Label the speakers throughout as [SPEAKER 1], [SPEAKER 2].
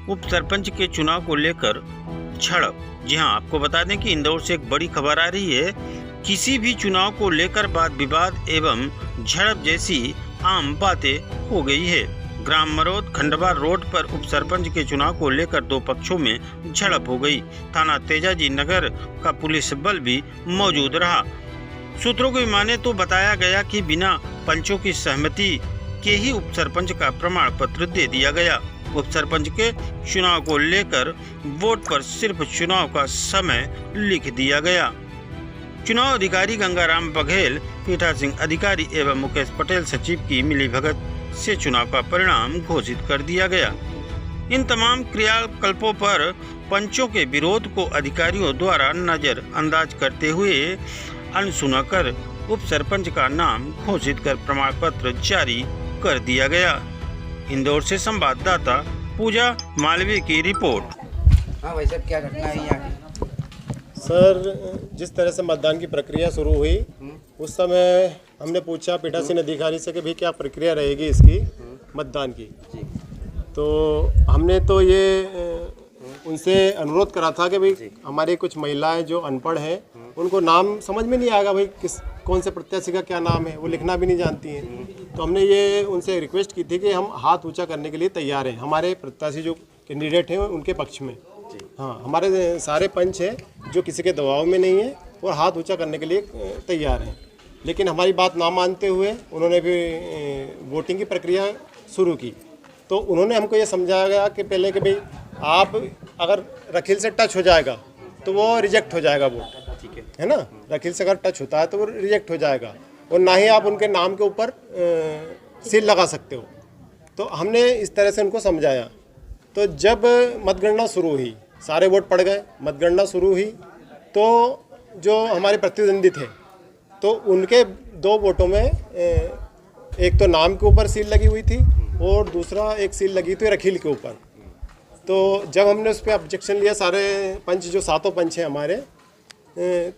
[SPEAKER 1] उप सरपंच के चुनाव को लेकर झड़प। जी हां, आपको बता दें कि इंदौर से एक बड़ी खबर आ रही है। किसी भी चुनाव को लेकर वाद विवाद एवं झड़प जैसी आम बातें हो गई है। ग्राम मरोद खंडवा रोड पर उप सरपंच के चुनाव को लेकर दो पक्षों में झड़प हो गई। थाना तेजाजी नगर का पुलिस बल भी मौजूद रहा। सूत्रों को माने तो बताया गया कि बिना पंचों की सहमति के ही उप सरपंच का प्रमाण पत्र दे दिया गया। उप सरपंच के चुनाव को लेकर वोट पर सिर्फ चुनाव का समय लिख दिया गया। चुनाव अधिकारी गंगाराम बघेल, पीठासीन अधिकारी एवं मुकेश पटेल सचिव की मिलीभगत से चुनाव का परिणाम घोषित कर दिया गया। इन तमाम क्रियाकल्पों पर पंचों के विरोध को अधिकारियों द्वारा नजरअंदाज करते हुए अनसुना कर उप सरपंच का नाम घोषित कर प्रमाण पत्र जारी कर दिया गया। इंदौर से संवाददाता पूजा मालवीय की रिपोर्ट।
[SPEAKER 2] हाँ भाई साहब, क्या घटना है यहाँ की?
[SPEAKER 3] सर, जिस तरह से मतदान की प्रक्रिया शुरू हुई उस समय हमने पूछा पीठासीन अधिकारी से कि भाई क्या प्रक्रिया रहेगी इसकी मतदान की। तो हमने तो ये उनसे अनुरोध करा था कि भाई हमारी कुछ महिलाएं जो अनपढ़ हैं उनको नाम समझ में नहीं आएगा, भाई कौन से प्रत्याशी का क्या नाम है, वो लिखना भी नहीं जानती हैं। तो हमने ये उनसे रिक्वेस्ट की थी कि हम हाथ ऊँचा करने के लिए तैयार हैं हमारे प्रत्याशी जो कैंडिडेट हैं उनके पक्ष में। हाँ, हमारे सारे पंच हैं जो किसी के दबाव में नहीं है और हाथ ऊंचा करने के लिए तैयार हैं। लेकिन हमारी बात ना मानते हुए उन्होंने भी वोटिंग की प्रक्रिया शुरू की। तो उन्होंने हमको ये समझाया गया कि पहले कि भाई आप अगर रखील से टच हो जाएगा तो वो रिजेक्ट हो जाएगा वोट, ठीक है ना। रखील से अगर टच होता है तो वो रिजेक्ट हो जाएगा और ना ही आप उनके नाम के ऊपर सील लगा सकते हो। तो हमने इस तरह से उनको समझाया। तो जब मतगणना शुरू हुई, सारे वोट पड़ गए, मतगणना शुरू हुई तो जो हमारे प्रतिद्वंदी थे तो उनके दो वोटों में एक तो नाम के ऊपर सील लगी हुई थी और दूसरा एक सील लगी थी रखील के ऊपर। तो जब हमने उस पर ऑब्जेक्शन लिया, सारे पंच जो सातों पंच हैं हमारे,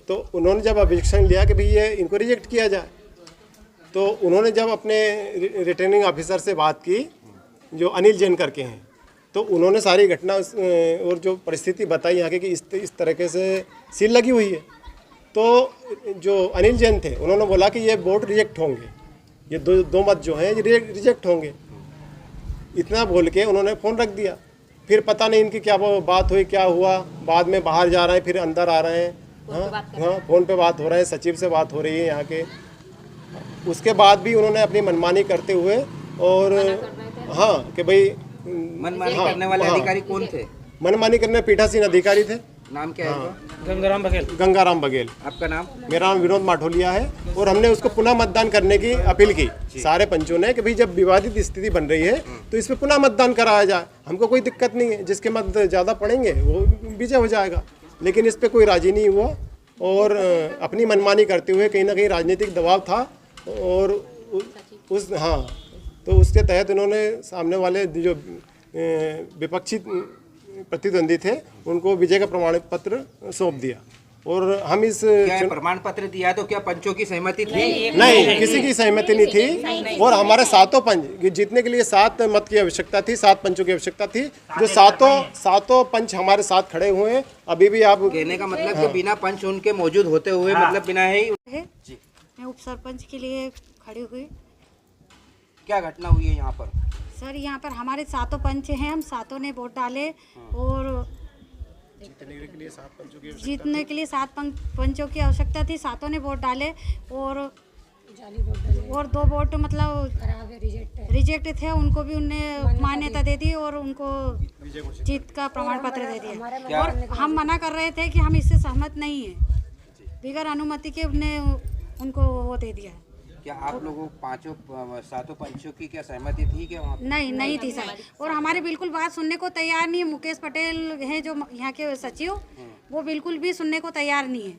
[SPEAKER 3] तो उन्होंने जब ऑब्जेक्शन लिया कि भाई ये इनको रिजेक्ट किया जाए, तो उन्होंने जब अपने रिटर्निंग ऑफिसर से बात की जो अनिल जैन करके हैं, तो उन्होंने सारी घटना और जो परिस्थिति बताई यहाँ की कि इस तरीके से सील लगी हुई है। तो जो अनिल जैन थे उन्होंने बोला कि ये वोट रिजेक्ट होंगे, ये दो मत जो हैं ये रिजेक्ट होंगे। इतना बोल के उन्होंने फ़ोन रख दिया। फिर पता नहीं इनकी क्या बात हुई, क्या हुआ, बाद में बाहर जा रहे हैं फिर अंदर आ रहे हैं। हाँ, फ़ोन पे बात हो रहे हैं, सचिव से बात हो रही है यहाँ के। उसके बाद भी उन्होंने अपनी मनमानी करते हुए और हाँ कि भाई
[SPEAKER 2] मनमानी करने वाले अधिकारी कौन थे?
[SPEAKER 3] मनमानी करने पीठासीन अधिकारी थे।
[SPEAKER 2] नाम क्या है?
[SPEAKER 3] गंगाराम बघेल। गंगाराम बघेल।
[SPEAKER 2] आपका नाम? मेरा
[SPEAKER 3] नाम विनोद माठोलिया है। और हमने उसको पुनः मतदान करने की अपील की सारे पंचों ने कि भाई जब विवादित स्थिति बन रही है तो इस पर पुनः मतदान कराया जाए, हमको कोई दिक्कत नहीं है, जिसके मत ज़्यादा पड़ेंगे वो विजय हो जाएगा। लेकिन इस पर कोई राजी नहीं हुआ और अपनी मनमानी करते हुए कहीं ना कहीं राजनीतिक दबाव था और तो उसके तहत उन्होंने सामने वाले जो विपक्षी प्रतिद्वंदी थे उनको विजय का प्रमाण पत्र सौंप दिया। और हम इस
[SPEAKER 2] प्रमाण पत्र दिया तो क्या पंचों की सहमति थी?
[SPEAKER 3] नहीं, किसी की सहमति नहीं थी। और हमारे सातों पंच जीतने के लिए 7 मत की आवश्यकता थी, 7 पंचों की आवश्यकता थी, जो सातों पंच हमारे साथ खड़े हुए हैं। अभी भी आप
[SPEAKER 2] कहने का मतलब कि बिना पंच उनके मौजूद होते हुए मतलब बिना ही
[SPEAKER 4] मैं उप सरपंच के लिए खड़ी हुई।
[SPEAKER 2] क्या घटना हुई है यहाँ पर?
[SPEAKER 4] सर, यहाँ पर हमारे सातों पंच हैं, हम सातों ने वोट डाले और जीतने के लिए 7 पंचों की आवश्यकता थी। सातों ने वोट डाले और 2 वोट मतलब रिजेक्ट थे, उनको भी उनने मान्यता दे दी और उनको जीत का प्रमाण पत्र दे दिया। और हम मना कर रहे थे कि हम इससे सहमत नहीं हैं, बगैर अनुमति के उनको वो दे दिया।
[SPEAKER 2] क्या आप लोगों 7 पंचों की क्या सहमति थी क्या वहाँ?
[SPEAKER 4] नहीं थी सर। और हमारे बिल्कुल बात सुनने को तैयार नहीं है। मुकेश पटेल हैं जो यहाँ के सचिव, वो बिल्कुल भी सुनने को तैयार नहीं है।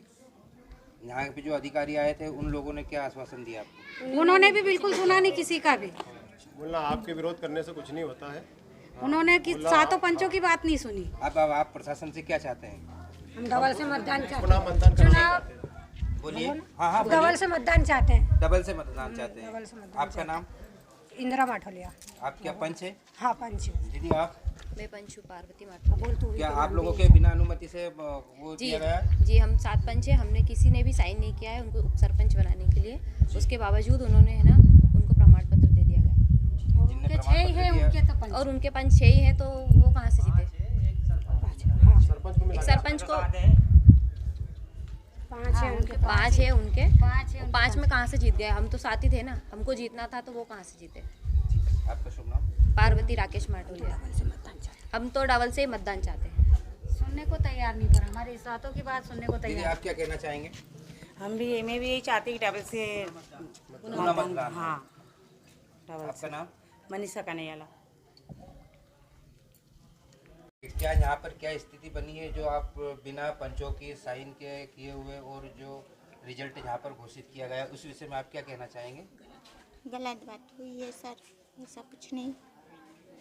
[SPEAKER 2] यहाँ पे जो अधिकारी आए थे उन लोगों ने क्या आश्वासन दिया आपको?
[SPEAKER 4] उन्होंने भी बिल्कुल सुना नहीं किसी का भी।
[SPEAKER 3] बोलना आपके विरोध करने से कुछ नहीं होता है।
[SPEAKER 4] उन्होंने सातों पंचों की बात नहीं सुनी।
[SPEAKER 2] अब आप प्रशासन से क्या चाहते हैं?
[SPEAKER 5] हम डबल से मतदान चाहते हैं।
[SPEAKER 2] बोलिए। हाँ,
[SPEAKER 5] डबल से मतदान चाहते हैं।
[SPEAKER 2] डबल से मतदान चाहते हैं। आपका नाम?
[SPEAKER 5] इंदिरा माठोलिया।
[SPEAKER 2] आप क्या पंच है?
[SPEAKER 5] हाँ, पंच।
[SPEAKER 2] दीदी आप?
[SPEAKER 6] मैं पंचू पार्वती माटो।
[SPEAKER 2] क्या आप लोगों के बिना अनुमति से वो
[SPEAKER 6] जी
[SPEAKER 2] दिया गया?
[SPEAKER 6] जी, हम 7 पंच हैं, हमने किसी ने भी साइन नहीं किया है उनको उप सरपंच बनाने के लिए। उसके बावजूद उन्होंने है ना उनको प्रमाण पत्र दे दिया गया
[SPEAKER 2] जिनने
[SPEAKER 5] के
[SPEAKER 2] प्रमाण
[SPEAKER 5] 6
[SPEAKER 2] पत्र
[SPEAKER 5] है
[SPEAKER 2] दिया,
[SPEAKER 5] उनके तो 5
[SPEAKER 6] और उनके पंच 6 ही हैं, तो वो कहाँ से जीते? एक सरपंच को
[SPEAKER 5] 5 है उनके
[SPEAKER 6] 5 है उनके,
[SPEAKER 5] 5 है
[SPEAKER 6] 5 में कहाँ से जीत गए? हम तो 7 ही थे ना, हमको जीतना था तो वो कहाँ से जीते?
[SPEAKER 2] आपका शुभ नाम?
[SPEAKER 6] पार्वती राकेश माटोलिया। हम तो डबल से ही मतदान चाहते हैं।
[SPEAKER 4] सुनने को तैयार नहीं, पर हमारे सातों की बात सुनने को
[SPEAKER 2] दीदी
[SPEAKER 4] तैयार।
[SPEAKER 2] आप क्या कहना चाहेंगे?
[SPEAKER 7] मैं भी यही चाहती कि डबल से
[SPEAKER 2] पुनः मतदान।
[SPEAKER 7] हाँ डबल
[SPEAKER 2] आपका
[SPEAKER 7] से।
[SPEAKER 2] नाम?
[SPEAKER 7] मनीषा कन्हैयाला।
[SPEAKER 2] क्या यहाँ पर क्या स्थिति बनी है जो आप बिना पंचों की साइन के किए हुए और जो रिजल्ट यहाँ पर घोषित किया गया उस विषय में आप क्या कहना चाहेंगे?
[SPEAKER 8] गलत बात हुई है सर, ऐसा कुछ नहीं।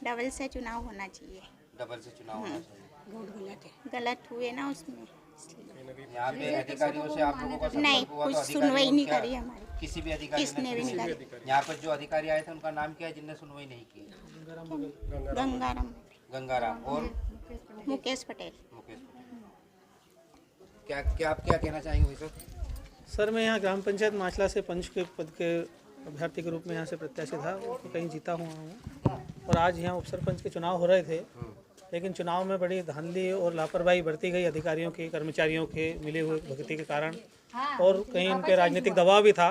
[SPEAKER 8] डबल से चुनाव होना चाहिए।
[SPEAKER 2] डबल से चुनाव होना चाहिए।
[SPEAKER 8] गलत हुए ना उसमें।
[SPEAKER 2] यहाँ पे अधिकारियों से आप लोगों का
[SPEAKER 8] नहीं,
[SPEAKER 2] संपर्क हुआ
[SPEAKER 8] कुछ
[SPEAKER 2] तो
[SPEAKER 8] सुनवाई नहीं
[SPEAKER 2] क्या-
[SPEAKER 8] करी हमारी।
[SPEAKER 2] किसी भी अधिकारी
[SPEAKER 8] किसने भी नहीं करी।
[SPEAKER 2] यहाँ पर जो अधिकारी आए थे उनका नाम क्या है जिनने सुनवाई नहीं की?
[SPEAKER 8] गंगाराम,
[SPEAKER 2] गंगाराम और
[SPEAKER 8] मुकेश पटेल।
[SPEAKER 2] मुकेश पटेल। क्या क्या आप क्या कहना चाहेंगे भाई साहब?
[SPEAKER 9] सर मैं यहाँ ग्राम पंचायत माचला से पंच के पद के अभ्यर्थी के रूप में यहाँ से प्रत्याशी था, तो कहीं जीता हुआ हूँ। और आज यहाँ उपसरपंच के चुनाव हो रहे थे, लेकिन चुनाव में बड़ी धांधली और लापरवाही बरती गई अधिकारियों की, कर्मचारियों के मिले हुए भक्ति के कारण, और कहीं इन पे राजनीतिक दबाव भी था।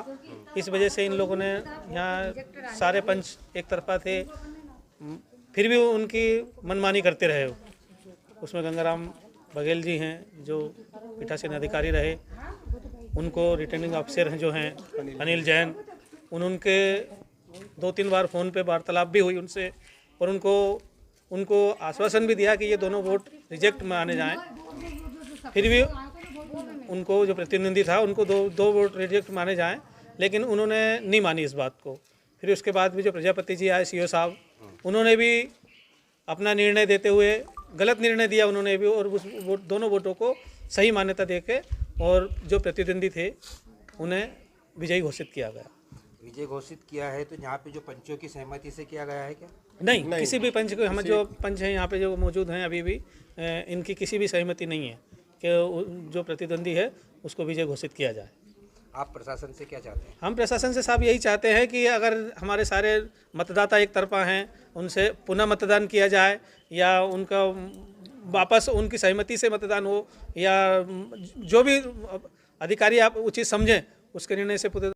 [SPEAKER 9] इस वजह से इन लोगों ने यहाँ सारे पंच एक तरफा थे, फिर भी उनकी मनमानी करते रहे। उसमें गंगाराम बघेल जी हैं जो पीठासीन अधिकारी रहे, उनको रिटर्निंग ऑफिसर हैं जो हैं अनिल जैन, उनके 2-3 बार फ़ोन पे वार्तालाप भी हुई उनसे, और उनको आश्वासन भी दिया कि ये दोनों वोट रिजेक्ट में आने जाएं। फिर भी उनको जो प्रतिनिधि था उनको दो वोट रिजेक्ट माने जाएं, लेकिन उन्होंने नहीं मानी इस बात को। फिर उसके बाद भी जो प्रजापति जी आए सीओ साहब, उन्होंने भी अपना निर्णय देते हुए गलत निर्णय दिया उन्होंने भी, और उस दोनों वोटों को सही मान्यता देके और जो प्रतिद्वंदी थे उन्हें विजयी घोषित किया गया।
[SPEAKER 2] विजय घोषित किया है तो यहाँ पे जो पंचों की सहमति से किया गया है क्या?
[SPEAKER 9] नहीं, किसी भी पंच को, हम जो पंच हैं यहाँ पे जो मौजूद हैं अभी भी, इनकी किसी भी सहमति नहीं है कि जो प्रतिद्वंदी है उसको विजय घोषित किया जाए।
[SPEAKER 2] आप प्रशासन से क्या चाहते हैं?
[SPEAKER 9] हम प्रशासन से साहब यही चाहते हैं कि अगर हमारे सारे मतदाता एक तरफा हैं, उनसे पुनः मतदान किया जाए, या उनका वापस उनकी सहमति से मतदान हो, या जो भी अधिकारी आप उचित समझें उसके निर्णय से